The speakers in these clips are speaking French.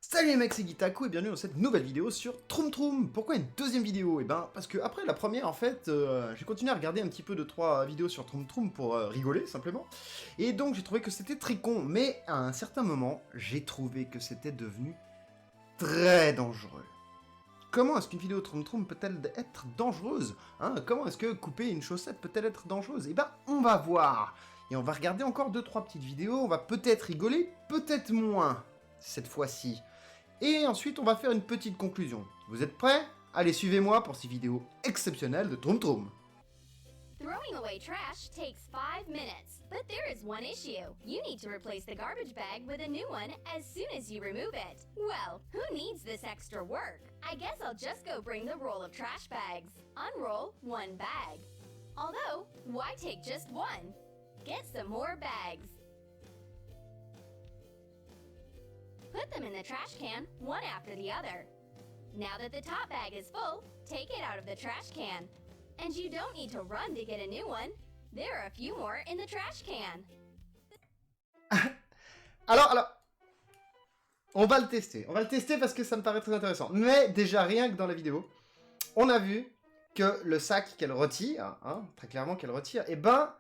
Salut les mecs, c'est Gitaku et bienvenue dans cette nouvelle vidéo sur Troom Troom. Pourquoi une deuxième vidéo? Eh ben, parce que après la première, en fait, j'ai continué à regarder un petit peu de 3 vidéos sur Troom Troom pour rigoler, simplement. Et donc, j'ai trouvé que c'était très con, mais à un certain moment, j'ai trouvé que c'était devenu très dangereux. Comment est-ce qu'une vidéo Troom Troom peut-elle être dangereuse, hein? Comment est-ce que couper une chaussette peut-elle être dangereuse? Eh ben, on va voir. Et on va regarder encore 2-3 petites vidéos, on va peut-être rigoler, peut-être moins, cette fois-ci. Et ensuite, on va faire une petite conclusion. Vous êtes prêts? Allez, suivez-moi pour ces vidéos exceptionnelles de Troom Troom. Throwing away trash takes 5 minutes, but there is one issue. You need to replace the garbage bag with a new one as soon as you remove it. Well, who needs this extra work? I guess I'll just go bring the roll of trash bags. Unroll one bag. Although, why take just one? Get some more bags. Put them in the trash can, one after the other. Now that the top bag is full, take it out of the trash can. And you don't need to run to get a new one. There are a few more in the trash can. Alors, on va le tester. On va le tester parce que ça me paraît très intéressant. Mais déjà, rien que dans la vidéo, on a vu que le sac qu'elle retire, hein, très clairement qu'elle retire, eh ben,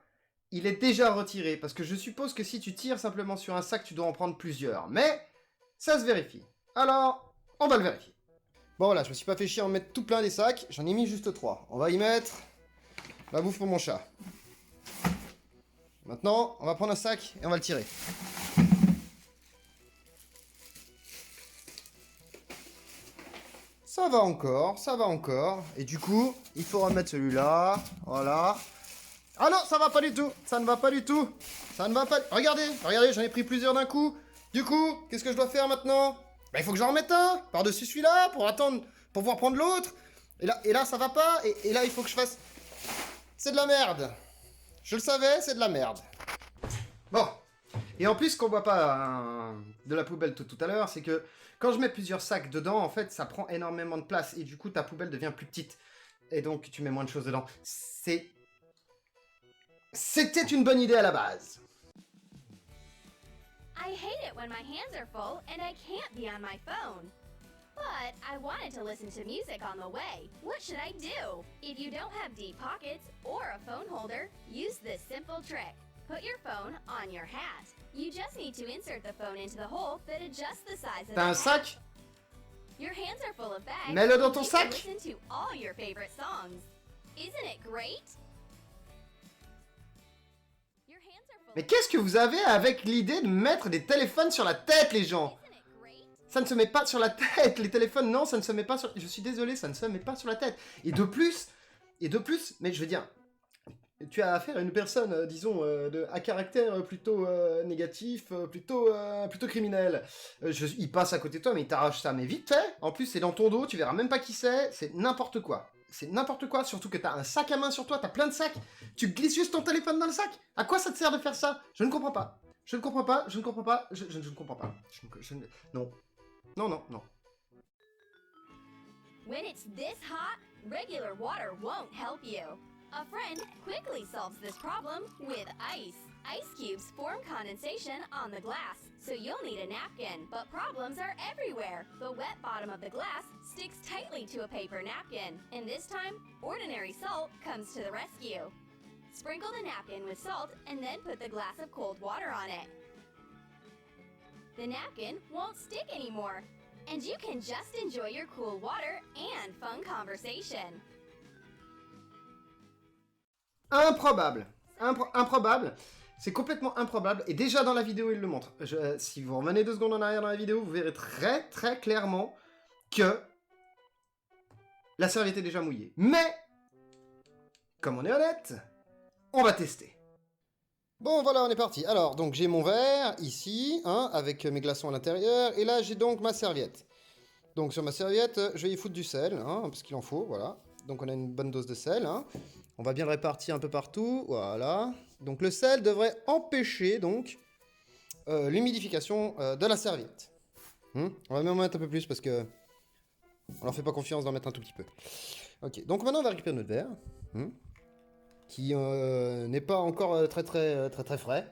il est déjà retiré. Parce que je suppose que si tu tires simplement sur un sac, tu dois en prendre plusieurs. Mais ça se vérifie. Alors, on va le vérifier. Bon voilà, je me suis pas fait chier à en mettre tout plein des sacs, j'en ai mis juste 3. On va y mettre la bouffe pour mon chat. Maintenant, on va prendre un sac et on va le tirer. Ça va encore, ça va encore. Et du coup, il faut remettre celui-là. Voilà. Ah non, ça va pas du tout. Ça ne va pas du tout. Ça ne va pas... Regardez, j'en ai pris plusieurs d'un coup. Du coup, qu'est-ce que je dois faire maintenant? Bah, il faut que j'en remette un par-dessus celui-là pour attendre, pour pouvoir prendre l'autre. Et là, ça va pas. Et là, il faut que je fasse... C'est de la merde. Je le savais, c'est de la merde. Bon. Et en plus, ce qu'on voit pas de la poubelle tout à l'heure, c'est que quand je mets plusieurs sacs dedans, en fait, ça prend énormément de place. Et du coup, ta poubelle devient plus petite. Et donc, tu mets moins de choses dedans. C'était une bonne idée à la base. I hate it when my hands are full and I can't be on my phone. But I wanted to listen to music on the way. What should I do? If you don't have deep pockets or a phone holder, use this simple trick. Put your phone on your hat. You just need to insert the phone into the hole that adjusts the size of the T'as un hat. sac? Your hands are full of bags. Mets-le dans and ton you can sac. listen to all your favorite songs. Isn't it great? Your hands are full Mais of qu'est-ce que vous avez avec l'idée de mettre des téléphones sur la tête, les gens? Isn't it great? Ça ne se met pas sur la tête, les téléphones, non, ça ne se met pas sur... Je suis désolé, ça ne se met pas sur la tête. Et de plus, mais je veux dire, tu as affaire à une personne, disons, à caractère plutôt négatif, plutôt criminel. Il passe à côté de toi, mais il t'arrache ça, mais vite fait. En plus, c'est dans ton dos, tu verras même pas qui c'est n'importe quoi. C'est n'importe quoi, surtout que t'as un sac à main sur toi, t'as plein de sacs. Tu glisses juste ton téléphone dans le sac. À quoi ça te sert de faire ça? Je ne comprends pas. Je ne comprends pas, je ne comprends pas, je ne comprends pas. Non. Non. When it's this hot, regular water won't help you. A friend quickly solves this problem with ice. Ice cubes form condensation on the glass, so you'll need a napkin. But problems are everywhere. The wet bottom of the glass sticks tightly to a paper napkin, and this time, ordinary salt comes to the rescue. Sprinkle the napkin with salt and then put the glass of cold water on it. The napkin won't stick anymore, and you can just enjoy your cool water and fun conversation. Improbable. Improbable. C'est complètement improbable. Et déjà dans la vidéo, il le montre. Si vous revenez 2 secondes en arrière dans la vidéo, vous verrez très clairement que la serviette est déjà mouillée. Mais, comme on est honnête, on va tester. Bon, voilà, on est parti. Alors, donc j'ai mon verre ici, hein, avec mes glaçons à l'intérieur. Et là, j'ai donc ma serviette. Donc sur ma serviette, je vais y foutre du sel, hein, parce qu'il en faut, voilà. Donc on a une bonne dose de sel, hein. On va bien le répartir un peu partout, voilà. Donc le sel devrait empêcher donc l'humidification de la serviette. On va même en mettre un peu plus parce que on leur fait pas confiance d'en mettre un tout petit peu. Ok, donc maintenant on va récupérer notre verre, qui n'est pas encore très frais.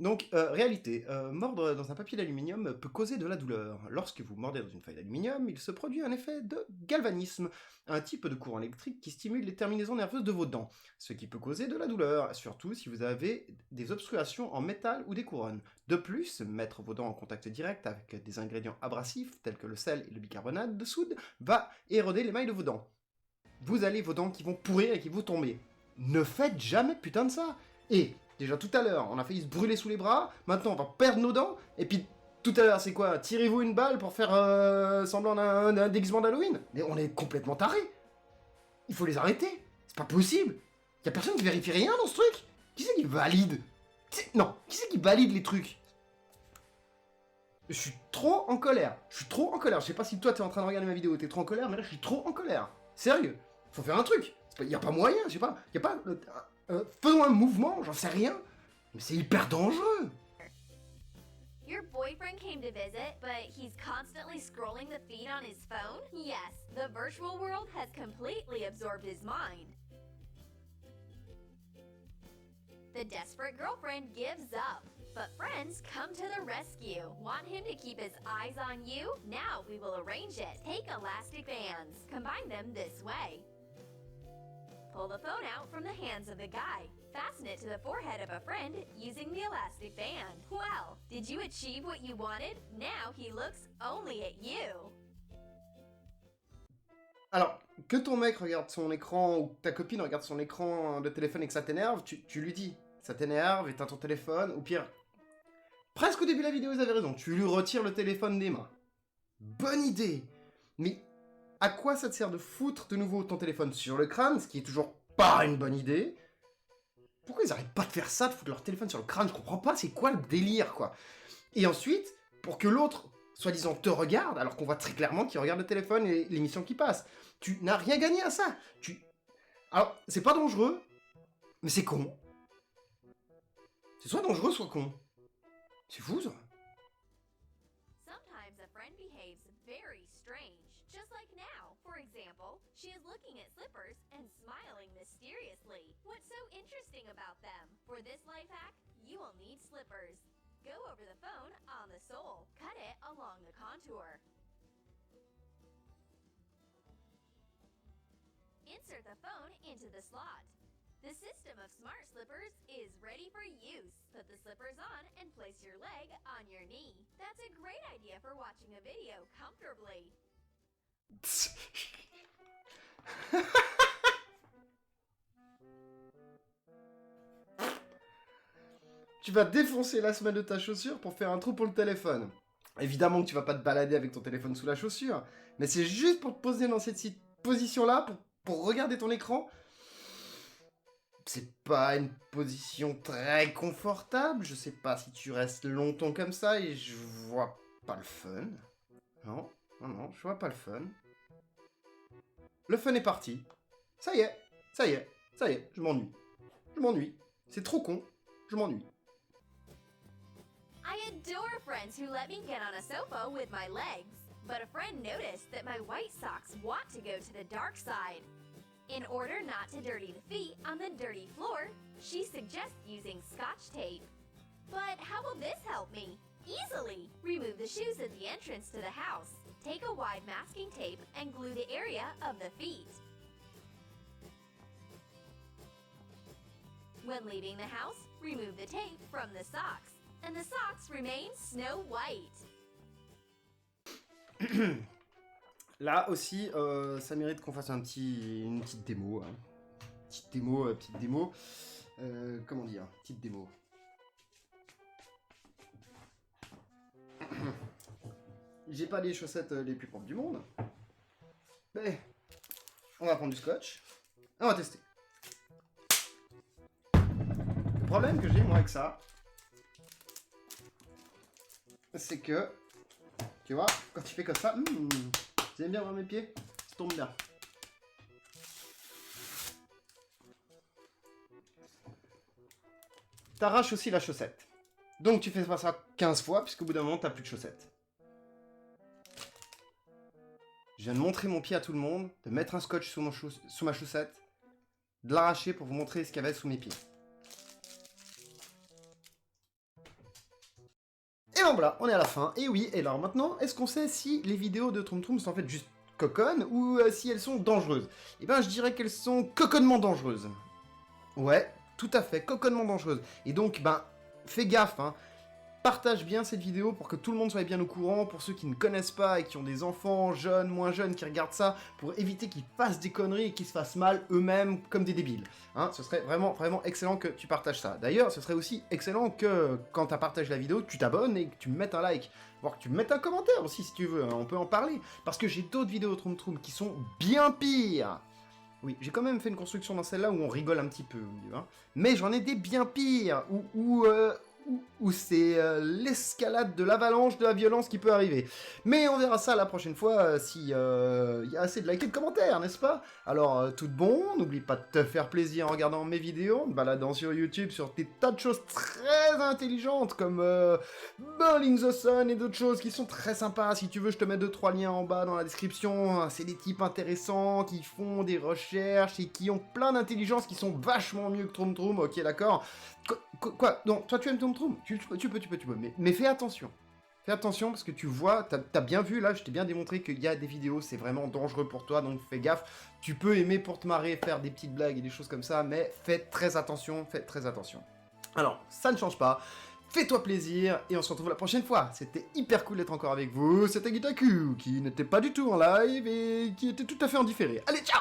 Donc, réalité, mordre dans un papier d'aluminium peut causer de la douleur. Lorsque vous mordez dans une feuille d'aluminium, il se produit un effet de galvanisme, un type de courant électrique qui stimule les terminaisons nerveuses de vos dents, ce qui peut causer de la douleur, surtout si vous avez des obstruations en métal ou des couronnes. De plus, mettre vos dents en contact direct avec des ingrédients abrasifs tels que le sel et le bicarbonate de soude va éroder l'émail de vos dents. Vous avez vos dents qui vont pourrir et qui vont tomber. Ne faites jamais putain de ça. Et déjà tout à l'heure, on a failli se brûler sous les bras, maintenant on va perdre nos dents, et puis tout à l'heure c'est quoi? Tirez-vous une balle pour faire semblant d'un déguisement d'Halloween? Mais on est complètement tarés. Il faut les arrêter. C'est pas possible. Y a personne qui vérifie rien dans ce truc. Qui c'est qui valide? Non, qui c'est qui valide les trucs? Je suis trop en colère. Je suis trop en colère. Je sais pas si toi t'es en train de regarder ma vidéo, t'es trop en colère, mais là je suis trop en colère. Sérieux. Faut faire un truc. Y a pas moyen, je sais pas. Y a pas... faisons un mouvement, j'en sais rien. Mais c'est hyper dangereux. Your boyfriend came to visit, but he's constantly scrolling the feed on his phone? Yes, the virtual world has completely absorbed his mind. The desperate girlfriend gives up, but friends come to the rescue. Want him to keep his eyes on you? Now we will arrange it. Take elastic bands. Combine them this way. Pull the phone out from the hands of the guy. Fasten it to the forehead of a friend using the elastic band. Well, did you achieve what you wanted? Now he looks only at you. Alors, que ton mec regarde son écran ou que ta copine regarde son écran de téléphone et que ça t'énerve, tu lui dis. Ça t'énerve, éteins ton téléphone, ou pire. Presque au début de la vidéo, ils avaient raison. Tu lui retires le téléphone des mains. Bonne idée. Mais à quoi ça te sert de foutre de nouveau ton téléphone sur le crâne, ce qui est toujours pas une bonne idée? Pourquoi ils arrêtent pas de faire ça, de foutre leur téléphone sur le crâne? Je comprends pas, c'est quoi le délire, quoi? Et ensuite, pour que l'autre, soi-disant, te regarde, alors qu'on voit très clairement qu'il regarde le téléphone et l'émission qui passe. Tu n'as rien gagné à ça. Alors, c'est pas dangereux, mais c'est con. C'est soit dangereux, soit con. C'est fou, ça. Sometimes a friend behaves very strange, just like now. For example, she is looking at slippers and smiling mysteriously. What's so interesting about them? For this life hack, you will need slippers. Go over the phone on the sole. Cut it along the contour. Insert the phone into the slot. The system of smart slippers is ready for use. Put the slippers on and place your leg on your knee. That's a great idea for watching a video comfortably. Tu vas défoncer la semelle de ta chaussure pour faire un trou pour le téléphone. Évidemment que tu vas pas te balader avec ton téléphone sous la chaussure, mais c'est juste pour te poser dans cette position-là, pour regarder ton écran. C'est pas une position très confortable, je sais pas si tu restes longtemps comme ça et je vois pas le fun. Non, je vois pas le fun. Le fun est parti. Ça y est, je m'ennuie. C'est trop con, je m'ennuie. I adore friends who let me get on a sofa with my legs, but a friend noticed that my white socks want to go to the dark side. In order not to dirty the feet on the dirty floor, she suggests using Scotch tape. But how will this help me? Easily! Remove the shoes at the entrance to the house. Take a wide masking tape and glue the area of the feet. When leaving the house, remove the tape from the socks, and the socks remain snow white. Là aussi, ça mérite qu'on fasse une petite démo. Hein. Petite démo. Comment dire? Petite démo. J'ai pas les chaussettes les plus propres du monde. Mais on va prendre du scotch. Et on va tester. Le problème que j'ai moi avec ça, c'est que, tu vois, quand tu fais comme ça, vous aimez bien voir mes pieds? Ça tombe bien. T'arraches aussi la chaussette. Donc tu fais pas ça 15 fois, puisqu'au bout d'un moment, t'as plus de chaussettes. Je viens de montrer mon pied à tout le monde, de mettre un scotch sous ma chaussette, de l'arracher pour vous montrer ce qu'il y avait sous mes pieds. donc voilà, on est à la fin. Et oui, et alors maintenant, est-ce qu'on sait si les vidéos de Troom Troom sont en fait juste coconnes ou si elles sont dangereuses? Eh ben, je dirais qu'elles sont coconnement dangereuses. Ouais, tout à fait, coconnement dangereuses. Et donc, ben, fais gaffe, hein. Partage bien cette vidéo pour que tout le monde soit bien au courant, pour ceux qui ne connaissent pas et qui ont des enfants jeunes, moins jeunes, qui regardent ça, pour éviter qu'ils fassent des conneries et qu'ils se fassent mal eux-mêmes comme des débiles. Hein, ce serait vraiment, vraiment excellent que tu partages ça. D'ailleurs, ce serait aussi excellent que, quand tu partages la vidéo, tu t'abonnes et que tu me mettes un like, voire que tu me mettes un commentaire aussi si tu veux, hein, on peut en parler. Parce que j'ai d'autres vidéos Troom Troom qui sont bien pires. Oui, j'ai quand même fait une construction dans celle-là où on rigole un petit peu, hein. Mais j'en ai des bien pires, où c'est l'escalade de l'avalanche de la violence qui peut arriver. Mais on verra ça la prochaine fois si y a assez de likes et de commentaires, n'est-ce pas? Alors, tout de bon, n'oublie pas de te faire plaisir en regardant mes vidéos, en te baladant sur YouTube sur des tas de choses très intelligentes comme Burning the Sun et d'autres choses qui sont très sympas. Si tu veux, je te mets 2-3 liens en bas dans la description. C'est des types intéressants qui font des recherches et qui ont plein d'intelligence qui sont vachement mieux que Troom Troom, ok, d'accord? Quoi? Non, toi tu aimes Troom Troom? Tu peux, mais fais attention. Fais attention parce que tu vois, t'as bien vu là, je t'ai bien démontré qu'il y a des vidéos, c'est vraiment dangereux pour toi, donc fais gaffe. Tu peux aimer pour te marrer, faire des petites blagues et des choses comme ça, mais fais très attention, fais très attention. Alors, ça ne change pas. Fais-toi plaisir et on se retrouve la prochaine fois. C'était hyper cool d'être encore avec vous. C'était Gitaku qui n'était pas du tout en live et qui était tout à fait en différé. Allez, ciao!